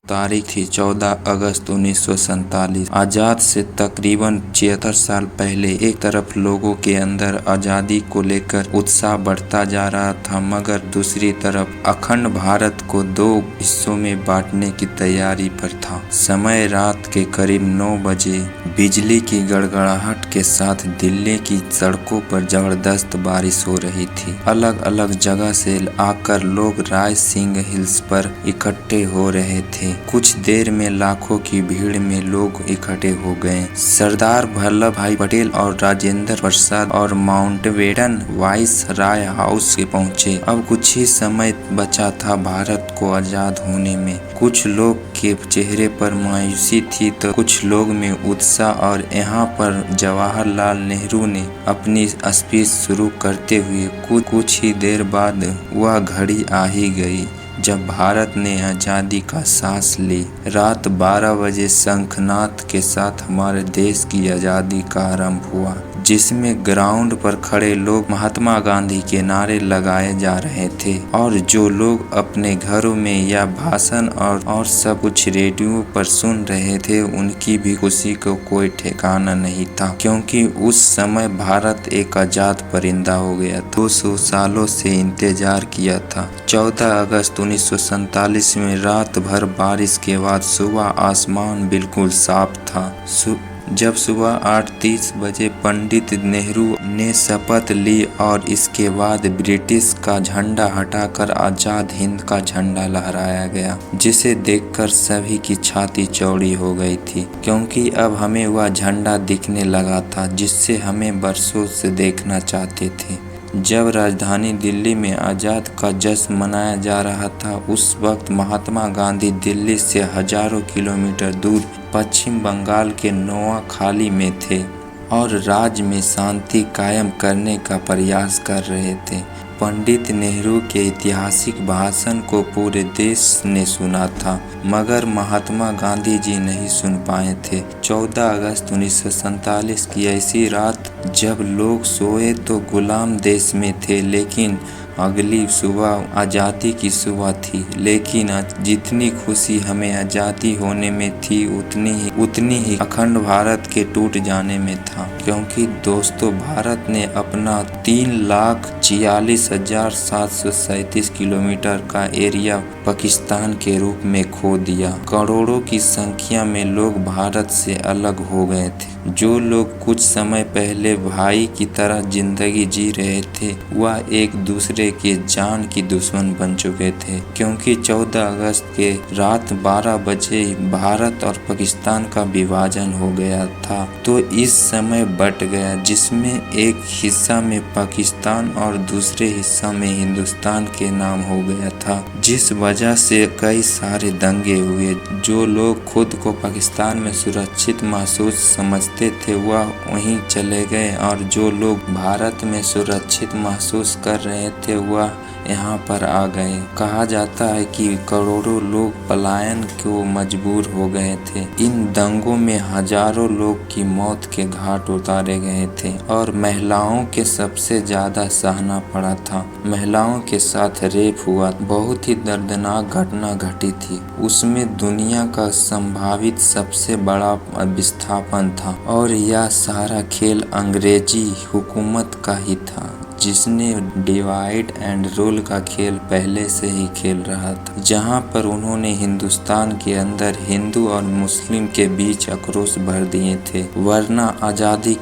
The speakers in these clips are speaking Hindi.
तारीख थी 14 अगस्त 1947। आज़ाद से तकरीबन 76 साल पहले एक तरफ लोगों के अंदर आज़ादी को लेकर उत्साह बढ़ता जा रहा था, मगर दूसरी तरफ अखंड भारत को दो हिस्सों में बांटने की तैयारी पर था। समय रात के करीब 9 बजे बिजली की गड़गड़ाहट के साथ दिल्ली की सड़कों पर जबरदस्त बारिश हो रही थी। अलग अलग जगह से आकर लोग राय सिंह हिल्स पर इकट्ठे हो रहे थे। कुछ देर में लाखों की भीड़ में लोग इकट्ठे हो गए। सरदार वल्लभ भाई पटेल और राजेंद्र प्रसाद और माउंटबेटन वाइस राय हाउस के पहुंचे। अब कुछ ही समय बचा था भारत को आजाद होने में। कुछ लोग के चेहरे पर मायूसी थी तो कुछ लोग में उत्साह, और यहाँ पर जवाहरलाल नेहरू ने अपनी स्पीच शुरू करते हुए कुछ ही देर बाद वह घड़ी आ ही गई जब भारत ने आज़ादी का सांस ली। रात 12 बजे शंखनाद के साथ हमारे देश की आज़ादी का आरंभ हुआ, जिसमें ग्राउंड पर खड़े लोग महात्मा गांधी के नारे लगाए जा रहे थे, और जो लोग अपने घरों में या भाषण और सब कुछ रेडियो पर सुन रहे थे, उनकी भी खुशी को कोई ठिकाना नहीं था, क्योंकि उस समय भारत एक आज़ाद परिंदा हो गया था। 200 सालों से इंतजार किया था। 14 अगस्त 1947 में रात भर बारिश के बाद सुबह आसमान बिल्कुल साफ था। जब सुबह 8:30 बजे पंडित नेहरू ने शपथ ली और इसके बाद ब्रिटिश का झंडा हटाकर आज़ाद हिंद का झंडा लहराया गया, जिसे देखकर सभी की छाती चौड़ी हो गई थी, क्योंकि अब हमें वह झंडा दिखने लगा था जिससे हमें बरसों से देखना चाहते थे। जब राजधानी दिल्ली में आज़ाद का जश्न मनाया जा रहा था, उस वक्त महात्मा गांधी दिल्ली से हजारों किलोमीटर दूर पश्चिम बंगाल के नोआखाली में थे और राज्य में शांति कायम करने का प्रयास कर रहे थे। पंडित नेहरू के ऐतिहासिक भाषण को पूरे देश ने सुना था, मगर महात्मा गांधी जी नहीं सुन पाए थे। 14 अगस्त 1947 की ऐसी रात जब लोग सोए तो गुलाम देश में थे, लेकिन अगली सुबह आज़ादी की सुबह थी। लेकिन जितनी खुशी हमें आज़ादी होने में थी, उतनी ही अखंड भारत के टूट जाने में था, क्योंकि दोस्तों भारत ने अपना 3,46,737 किलोमीटर का एरिया पाकिस्तान के रूप में खो दिया। करोड़ों की संख्या में लोग भारत से अलग हो गए थे। जो लोग कुछ समय पहले भाई की तरह जिंदगी जी रहे थे, वह एक दूसरे के जान की दुश्मन बन चुके थे, क्योंकि 14 अगस्त के रात 12 बजे भारत और पाकिस्तान का विभाजन हो गया था। तो इस समय बट गया, जिसमें एक हिस्सा में पाकिस्तान और दूसरे हिस्सा में हिंदुस्तान के नाम हो गया था, जिस वजह से कई सारे दंगे हुए। जो लोग खुद को पाकिस्तान में सुरक्षित महसूस समझते थे, वह वहीं चले गए, और जो लोग भारत में सुरक्षित महसूस कर रहे थे, वह यहाँ पर आ गए। कहा जाता है कि करोड़ों लोग पलायन को मजबूर हो गए थे। इन दंगों में हजारों लोग की मौत के घाट उतारे गए थे, और महिलाओं के सबसे ज्यादा सहना पड़ा था। महिलाओं के साथ रेप हुआ, बहुत ही दर्दनाक घटना घटी थी। उसमें दुनिया का संभावित सबसे बड़ा विस्थापन था, और यह सारा खेल अंग्रेजी हुकूमत का ही था, जिसने डिवाइड एंड रूल का खेल पहले से ही खेल रहा था, जहां पर उन्होंने हिंदुस्तान के अंदर हिंदू और मुस्लिम के बीच आक्रोश भर दिए थे। वरना आज़ादी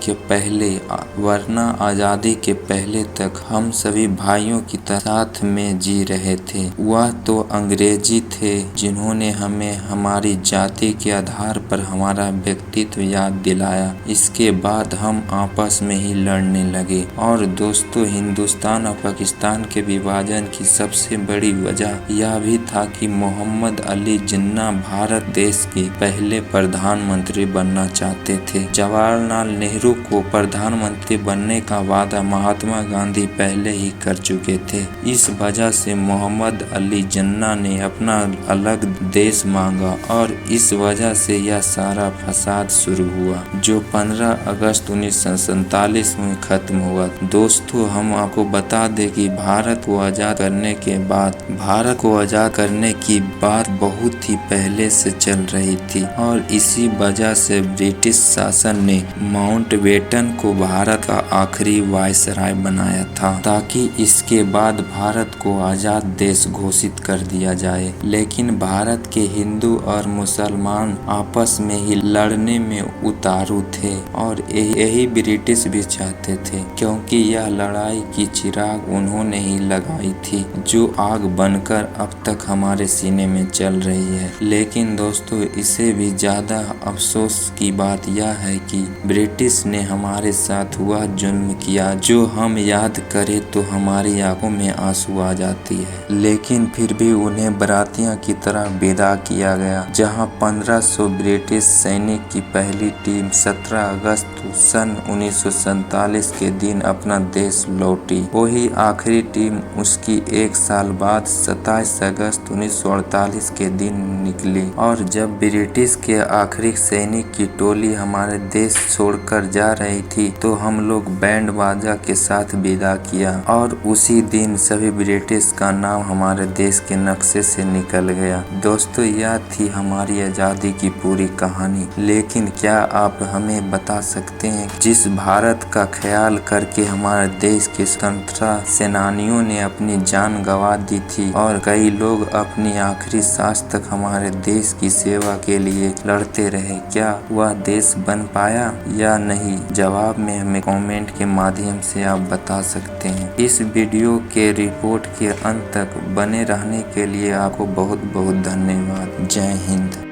के पहले तक हम सभी भाइयों की तरह साथ में जी रहे थे। वह तो अंग्रेजी थे जिन्होंने हमें हमारी जाति के आधार पर हमारा व्यक्तित्व याद दिलाया। इसके बाद हम आपस में ही लड़ने लगे। और दोस्तों, हिंदुस्तान और पाकिस्तान के विभाजन की सबसे बड़ी वजह यह भी था कि मोहम्मद अली जिन्ना भारत देश के पहले प्रधानमंत्री बनना चाहते थे। जवाहरलाल नेहरू को प्रधानमंत्री बनने का वादा महात्मा गांधी पहले ही कर चुके थे। इस वजह से मोहम्मद अली जिन्ना ने अपना अलग देश मांगा, और इस वजह से यह सारा फसाद शुरू हुआ, जो 15 अगस्त 1947 में खत्म हुआ। दोस्तों, हम आपको बता दें कि भारत को आज़ाद करने की बात बहुत ही पहले से चल रही थी और इसी वजह से ब्रिटिश शासन ने माउंटबेटन को भारत का आखिरी वायसराय बनाया था ताकि इसके बाद भारत को आजाद देश घोषित कर दिया जाए। लेकिन भारत के हिंदू और मुसलमान आपस में ही लड़ने में उतारू थे और यही ब्रिटिश भी चाहते थे, क्योंकि यह लड़ाई की चिराग उन्होंने ही लगाई थी जो आग बनकर अब तक हमारे सीने में चल रही है। लेकिन दोस्तों, इसे भी ज्यादा अफसोस की बात यह है कि ब्रिटिश ने हमारे साथ वह जुल्म किया जो हम याद करें तो हमारी आंखों में आंसू आ जाती है। लेकिन फिर भी उन्हें बरातियों की तरह विदा किया गया, जहां 1500 ब्रिटिश सैनिक की पहली टीम 17 अगस्त सन 1947 के दिन अपना देश लौटी। वही आखिरी टीम उसकी एक साल बाद 27 अगस्त 1948 के दिन निकली। और जब ब्रिटिश के आखिरी सैनिक की टोली हमारे देश छोड़कर जा रही थी तो हम लोग बैंड बाजा के साथ विदा किया और उसी दिन सभी ब्रिटिश का नाम हमारे देश के नक्शे से निकल गया। दोस्तों, यह थी हमारी आजादी की पूरी कहानी। लेकिन क्या आप हमें बता सकते हैं जिस भारत का ख्याल करके हमारे देश के स्वतंत्रता सेनानियों ने अपनी जान गंवा दी थी और कई लोग अपनी आखिरी सांस तक हमारे देश की सेवा के लिए लड़ते रहे, क्या वह देश बन पाया या नहीं? जवाब में हमें कमेंट के माध्यम से आप बता सकते हैं। इस वीडियो के रिपोर्ट के अंत तक बने रहने के लिए आपको बहुत बहुत धन्यवाद। जय हिंद।